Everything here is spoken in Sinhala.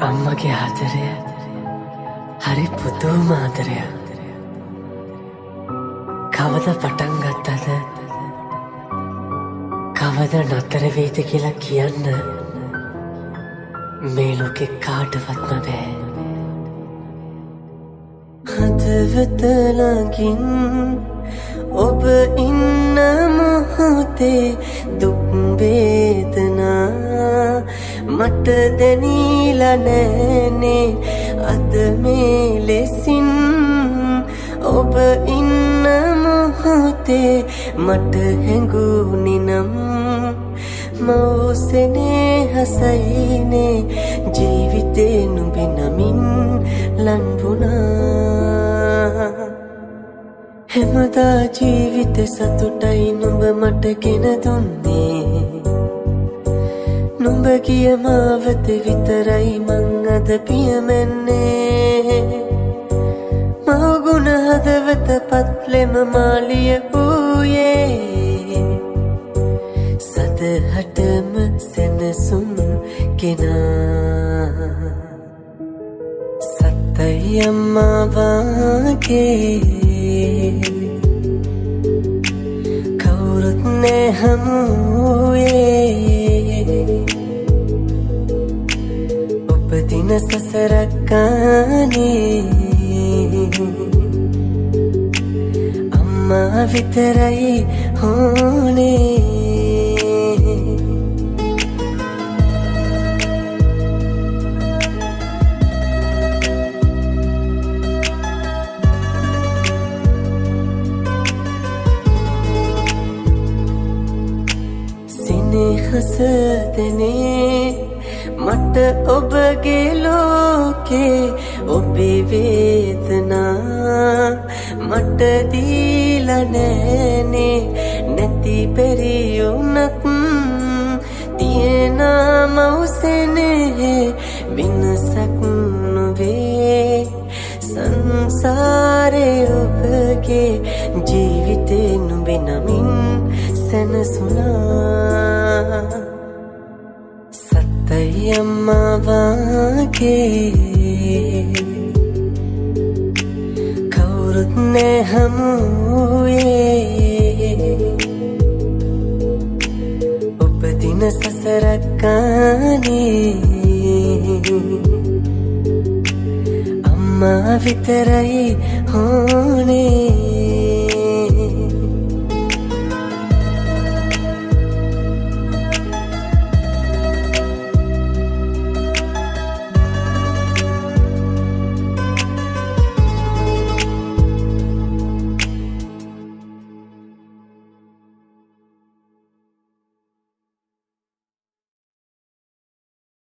අම්මගේ ආදරය හරි පුදුම ආදරයක්. කවද පටන් ගත්තද කවද නතර වෙයිද කියලා කියන්න මේ ලෝකෙ කාටවත්ම බෑ. හදවත ළඟින් ඔබ ඉන්න මොහොතේ දුක් වේදනා මට දැනීලා නෑනේ අද මේ ලෙසින්. ඔබ ඉන්න මොහොතේ මට හැඟුණි නම් මෝසනේ හසයිනේ ජීවිතේ නුඹේ නමින් ලන්වුණා. හැමදා ජීවිතේ සතුටයි නුඹ මට ගෙන දුන්නේ. නුඹ ගිය මාවත විතරයි මං අද පියමැන්නේ. මවගුණ හදවත පත්ලෙම මාලිය වූයේ සදහටම සැනසුම් ගෙනා. සත්තයි අම්මා වාගේ කවුරුත් නෑ හමුවේ. උපදින සසරක් ගානේ අම්මා විතරයි හෝනේ. සිනහස දෙනේ මට ඔබගේ ලෝකේ ඔබේ වේදනා මට දීලා නෑනේ. නැති පෙරියුණත් තියෙනා මවසනේ විනසක් නොවේ. සංසාරේ ඔබගේ ජීවිතේ නුඹේ නමින් සැනසුණා. සත්තයි අම්මා වාගේ කවුරුත් නෑ හමුවේ. උපදින සසරක් ගානේ අම්මා විතරයි හෝනේ.